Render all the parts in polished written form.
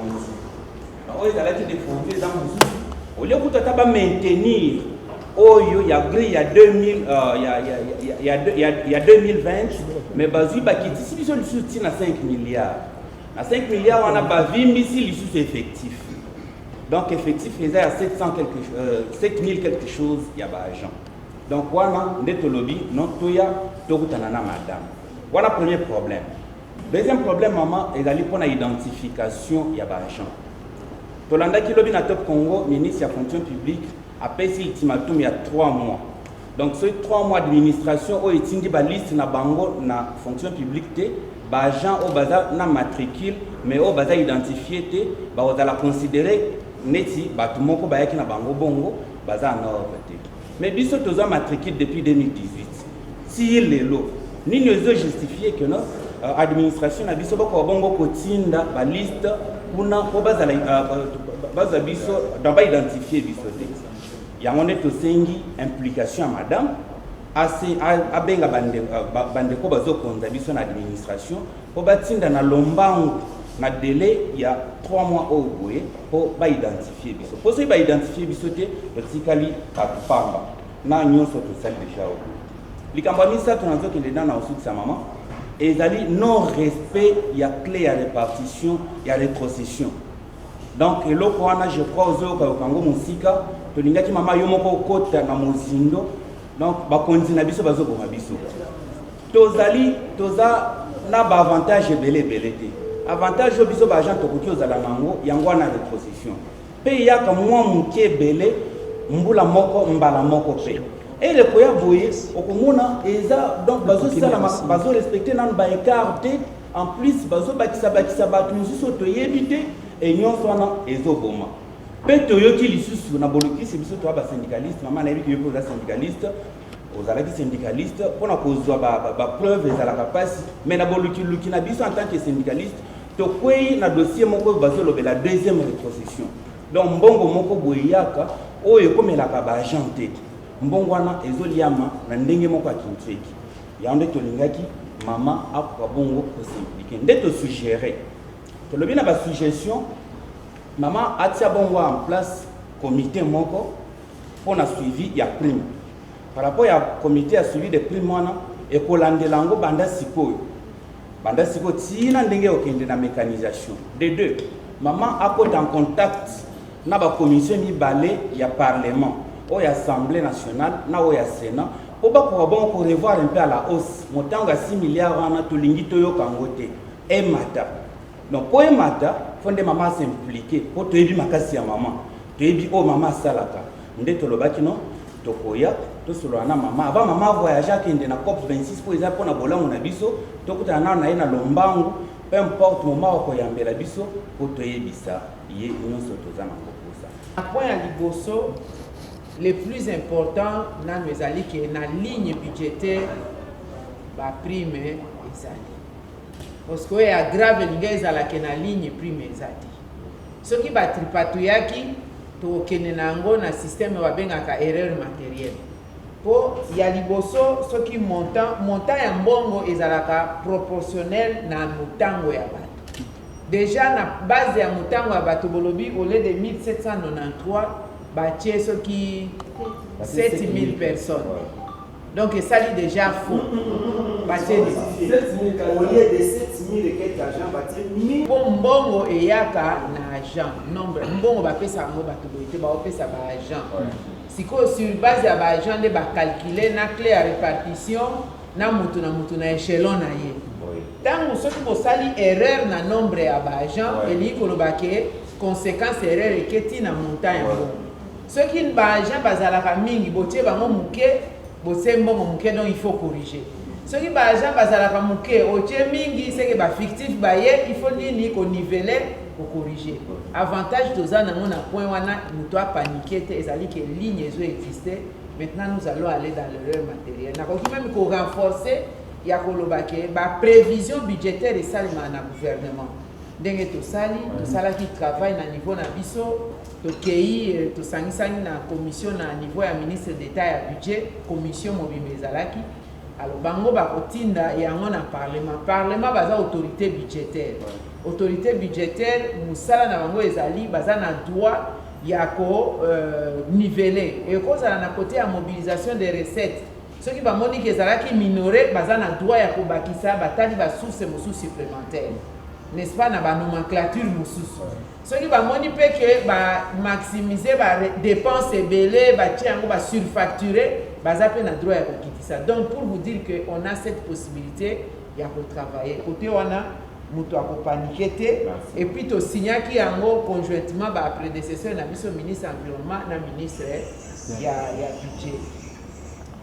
défoncé. Donc, ils allaient défoncer dans mon au lieu de maintenir, il y a 2020, mais basé si ils sont soutien à 5 milliards. À 5 milliards, on a pas 20 000 effectifs. Donc, effectif, il y a 7000 quelque chose, il y a pas d'argent. Donc, voilà, notre lobby, notre toya, tout madame. Voilà le premier problème. Deuxième problème, maman, il y a l'identification, il y a pas d'argent. Tolanda qui lobby na top Congo, ministre de la fonction publique, a payé l'ultimatum il y a 3 mois. Donc, ces 3 mois d'administration, il y a une liste na bango na fonction publique, agent au bazar na matricule, mais au bazar identifié, on va la considérer neti batu moko bayaki na bango bongo bazar na ordre. Mais biso toza matricule depuis 2018. Si lelo ni nous justifié que notre administration na biso bako bongo kotinda ba liste kuna ko bazala baza biso dans ba identifier biso te. Ya ngone to sengi implication à madame assez abenga bande ko bazo konza biso na administration ko batinda na lombango na délai il y a 3 mois au boye pour identifier biso. Pour ça identifier biso te to tikali patupamba na nyonso to sel déjà au. Likambami ça tunazo kende na osuki sa maman ezali non respect il y a clé à répartition il y a rétrocession. Donc eloko wana je crois ozo ka kango musika to lingaki mama yo moko kota na mozindo donc ba konzina biso bazo ko biso. Tozali toza na ba avantage belé te. Avantage biso ba agent tokoki ozala nango yango na rétrocession. Pe ya ka mwa muke belé mbula moko mbala moko pe. Et le koya boye okomona eza donc bazo sala bazo respecter nan ba écart en plus bazo bakisa batu mususu to yebite et nyonso wana ezoboma. Pe toyoki lisusu na bolokisi biso to ba syndicaliste maman na yebi ko za syndicaliste ozalaki syndicaliste pona kozwa ba preuve ezalaka pasi mais na boluki luki na biso en tant que syndicaliste to kwei na dossier moko bazo lobela deuxième rétrocession. Donc mbongo moko boyaka oyo komelaka ba agent mbongo wana ezoliama na ndenge moko akintseki yande tolingaki mama akwa bongo kosimplike nde to suggérer to lobi na ba suggestion mama atia bongo en place comité moko pour na suivi ya prime par rapport ya comité à suivi de prime wana et kolandelango banda sikoyo tina ndenge okende na mécanisation de deux maman akota en contact na ba commission mibale ya parlement ou l'Assemblée nationale, ou le Sénat, pour revoir un peu à la hausse. Montant à 6 milliards, on a tout l'ingito kangote. Et mata. Donc, pour mata, il faut que maman s'implique. Pour te aider makasi à maman. Tu aider oh maman salaka. Ndé to lobaki non. Tokoya, to solana maman. Avant maman voyager qui est na COP 26 pour exemple pour na bola mon abiso. Tokuta na na lombangu. Peu importe moment où koyambe la biso pour te aider ça. Yé union sotoza na kokosa. À point à liboso. Le plus important, c'est que la ligne budgétaire la prime est parce qu'il y a grave la ligne prime est ce qui va tripatouillaki to kenenango na système va bengaka erreur matérielle pour y a liboso ce qui montant ya mbongo ezalaka proportionnel na mutango ya bato déjà na base ya mutango ya bato bolobi au lieu de 1793 bâtir ce qui 7000 personnes. Donc ça dit déjà faux. Bâtir au lieu de 7000 et quelques agents bâtir 1000. Bon mbongo et yaka na agent. Nombre mbongo ba pesa ngo ba toboité ba pesa ba agent. Siko sur base ya ba agent de ba calculer na clé à répartition na mutu na échelon na ye. Tant ce qui sali erreur na nombre ya ba agent et li ko lobake conséquence erreur et keti na montagne. Ce qui ne va pas bazalaka mingi botie bango muke bosembo muke donc il faut corriger. Ce qui va pas bazalaka muke otie mingi c'est que ba fictif ba ye il faut ni ko niveler pour corriger. Avantage toza na mona point wana muto a paniquer te ezali que ligne ezo exister. Maintenant nous allons aller dans l'erreur matérielle. Na ko même ko renforcer ya ko lobake ba prévision budgétaire et salima na gouvernement. Ndenge to sala qui travaille na niveau na biso to kei to sangisani na commission na niveau ya ministre d'état ya budget commission mobimba ezalaki alors bango ba kotinda yango na parlement baza autorité budgétaire autorité budgétaire musala na bango ezali baza na droit ya ko niveler et kozala na côté ya mobilisation des recettes soki bamoni ke ezalaki minoré baza na droit ya kobakisa batali basource mosusu supplémentaire n'est-ce pas na banomenclature mosusu soki bamoni mpe ke bamaximize badépense ebele batie yango basurfacturé baza mpe na droit ya kokitisa. Donc pour vous dire que on a cette possibilité ya kotravailler côté wana mutu akopaniqué te et puis tosignaki yango conjointement baprédécesseur na biso ministre environnement na ministre ya budget.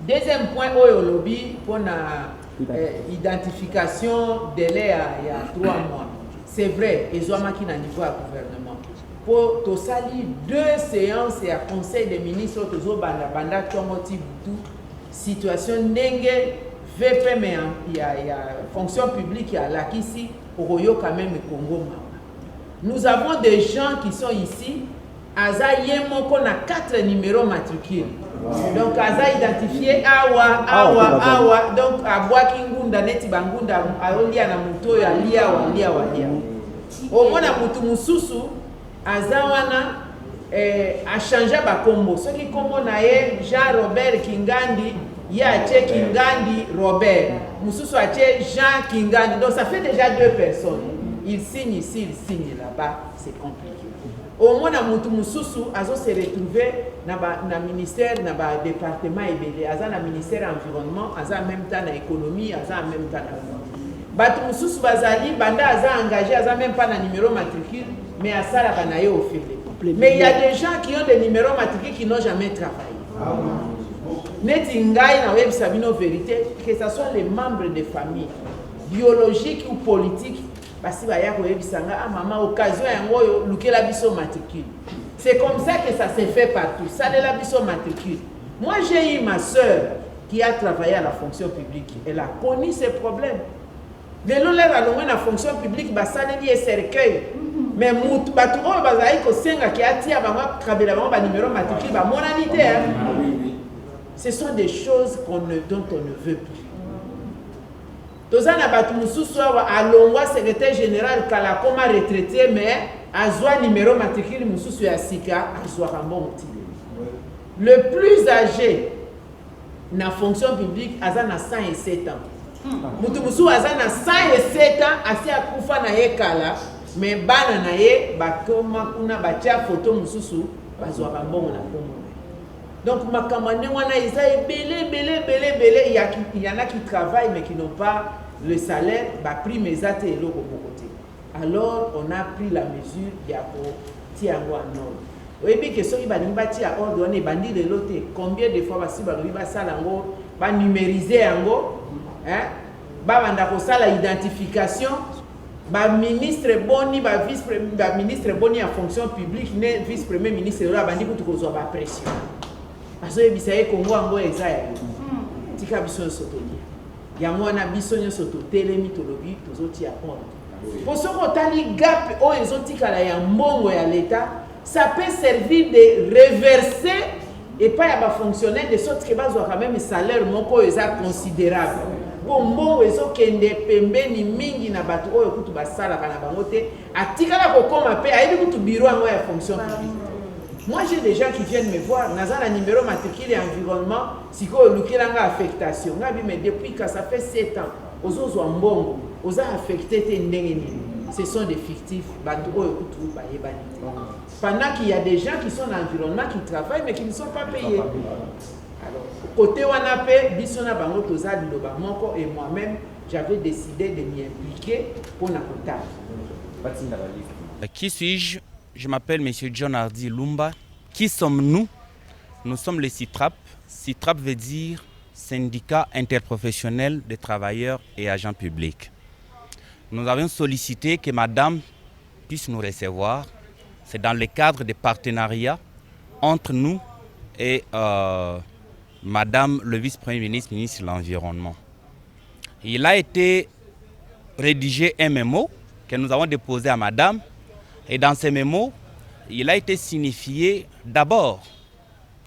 Deuxième point oyo olobi mpona identification délai ya 3 mois. C'est vrai, ezwamaki na niveau ya gouvernement. Pour tosali 2 séances ya conseil des ministres tozobanda banda tongo ti butu situation ndenge VPM ya fonction publique ya lakisi okoyo quand même Congo. Nous avons des gens qui sont ici aza yemoko na 4 numéros matricules. Donc aza identifié awa donc abwaki ngunda neti bangunda aolia na muto ya lia omona mutu mususu aza wana a changé ba kombo soki kombo na ye Jean Robert Kingandi ya che Kingandi Robert mususu a che Jean Kingandi, donc ça fait déjà 2 personnes. Il signe ici, il signe là-bas, c'est compliqué. Au moins, mutu mususu azo se retrouver na ministère, na ba département ebele, aza na ministère environnement, aza en même temps na économie, aza en même temps na batu mususu bazali banda aza engagé, aza même pas na numéro matricule, mais asala kana ye au fil. Mais il y a des gens qui ont des numéros matricules qui n'ont jamais travaillé. Neti ngai na web sabino vérité, que ce soit les membres de famille, biologiques ou politiques. Basi baya koyebisanga maman occasion yango yo lukela biso matricule. C'est comme ça que ça se fait partout. Ça de la biso matricule. Moi j'ai eu ma sœur qui a travaillé à la fonction publique. Elle a connu ces problèmes. Mais l'on l'a dans la fonction publique basane li cercueil. Mais mutu batu o bazai ko senga ki atia ba kabela ba numéro matricule ba monanité hein. Ce sont des choses dont on ne veut plus. Tozana batu mususu wa alongwa secrétaire général kala koma retraité mais azwa numéro matricule mususu ya sika azwa rambo mutile. Le plus âgé na fonction publique azana 107 ans. Mutu mususu azana 107 ans asi akufa na ye kala mais bana na ye bakoma kuna batia photo mususu bazwa rambo na komo. Donc, makamane wana isa belé, il y en a qui travaillent mais qui n'ont pas le salaire, bah pris mes ates et l'eau côté. Alors, on a pris la mesure yako tiango en ordre. Oui, bien que ceux qui bani bati à ordre, on est bandit de l'autre. Combien de fois basi bani ba salango, ba numériser ango, hein? Ba banda ko sala identification, ba ministre boni, ba ministre boni en fonction publique, ne vice premier ministre là bandi ko tukozo ba pression. Parce que bisaye Congo ango ezaya tika biso sotolia ya mwana biso nyosoto telemi tolobi tozoti ya honte pour ce kotali gap o ezotika la ya mbongo ya l'état ça peut servir de reverser et pas ya ba fonctionnaire de sorte que bazwa quand même salaire moko eza considérable bon mbongo ezokende pembeni mingi na bato oyo kutu basala kana bango te atikala kokoma pe ayebi kutu bureau ango ya fonction publique. Moi, j'ai des gens qui viennent me voir, dans un numéro matricule et environnement, si vous avez une affectation. Mais depuis que ça fait 7 ans, aux autres mbongo, aux affectés, ce sont des fictifs. Pendant qu'il y a des gens qui sont dans l'environnement, qui travaillent, mais qui ne sont pas payés. Alors, côté Wanape, Bissona Bango Toza Moko et moi-même, j'avais décidé de m'y impliquer pour la comptable. Qui suis-je? Je m'appelle M. John Hardy Lumba. Qui sommes-nous? Nous sommes les CITRAP. CITRAP veut dire Syndicat interprofessionnel des travailleurs et agents publics. Nous avons sollicité que Madame puisse nous recevoir. C'est dans le cadre des partenariats entre nous et Madame le vice-premier ministre, ministre de l'Environnement. Il a été rédigé un mémo que nous avons déposé à Madame. Et dans ces mémos, il a été signifié d'abord,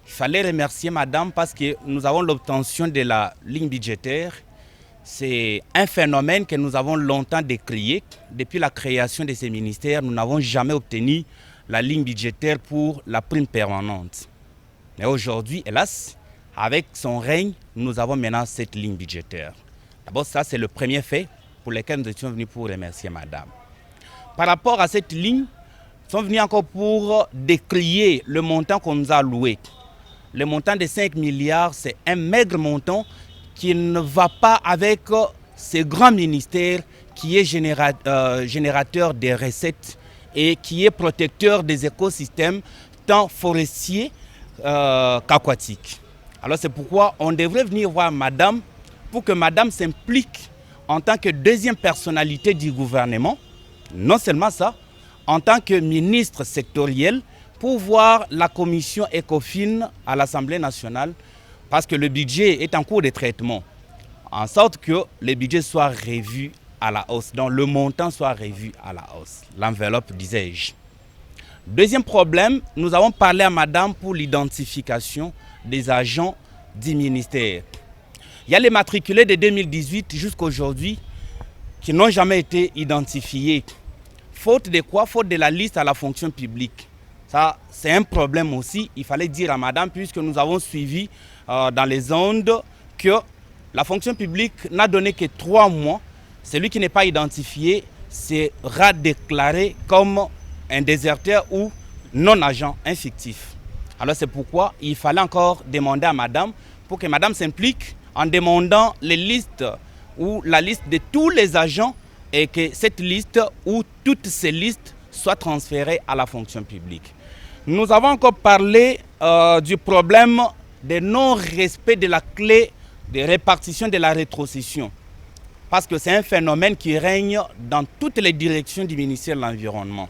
il fallait remercier Madame parce que nous avons l'obtention de la ligne budgétaire c'est un phénomène que nous avons longtemps décrié. Depuis la création de ces ministères, nous n'avons jamais obtenu la ligne budgétaire pour la prime permanente. Mais aujourd'hui, hélas, avec son règne, nous avons maintenant cette ligne budgétaire. D'abord, ça, c'est le premier fait pour lequel nous étions venus pour remercier madame. Par rapport à cette ligne, nous sommes venus encore pour décrier le montant qu'on nous a alloué. Le montant de 5 milliards, c'est un maigre montant qui ne va pas avec ce grand ministère qui est générateur des recettes et qui est protecteur des écosystèmes tant forestiers qu'aquatiques. Alors c'est pourquoi on devrait venir voir madame pour que madame s'implique en tant que deuxième personnalité du gouvernement, non seulement ça, en tant que ministre sectoriel, pour voir la commission ECOFIN à l'Assemblée nationale, parce que le budget est en cours de traitement, en sorte que le budget soit revu à la hausse, donc le montant soit revu à la hausse, l'enveloppe, disais-je. Deuxième problème, nous avons parlé à madame pour l'identification des agents du ministère. Il y a les matriculés de 2018 jusqu'à aujourd'hui qui n'ont jamais été identifiés. Faute de quoi? Faute de la liste à la fonction publique. Ça, c'est un problème aussi. Il fallait dire à madame, puisque nous avons suivi dans les ondes que la fonction publique n'a donné que 3 mois. Celui qui n'est pas identifié sera déclaré comme un déserteur ou non-agent, un fictif. Alors c'est pourquoi il fallait encore demander à madame pour que madame s'implique en demandant les listes ou la liste de tous les agents et que cette liste ou toutes ces listes soient transférées à la fonction publique. Nous avons encore parlé du problème de non-respect de la clé de répartition de la rétrocession. Parce que c'est un phénomène qui règne dans toutes les directions du ministère de l'Environnement.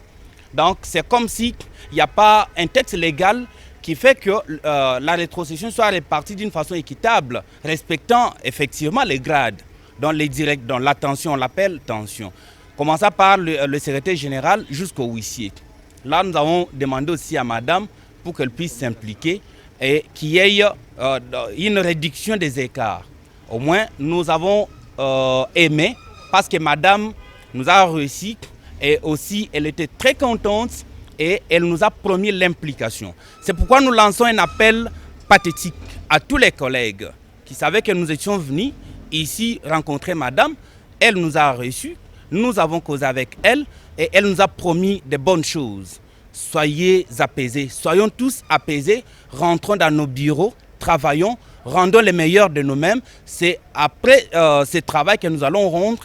Donc c'est comme s'il n'y a pas un texte légal qui fait que la rétrocession soit répartie d'une façon équitable, respectant effectivement les grades, dans la tension, on l'appelle tension. Commençant par le secrétaire général jusqu'au huissier. Là, nous avons demandé aussi à madame pour qu'elle puisse s'impliquer et qu'il y ait une réduction des écarts. Au moins, nous avons aimé parce que madame nous a réussi et aussi elle était très contente et elle nous a promis l'implication. C'est pourquoi nous lançons un appel pathétique à tous les collègues qui savaient que nous étions venus ici rencontrer madame. Elle nous a reçus, nous avons causé avec elle et elle nous a promis de bonnes choses. Soyez apaisés, soyons tous apaisés, rentrons dans nos bureaux, travaillons, rendons les meilleurs de nous-mêmes. C'est après ce travail que nous allons rendre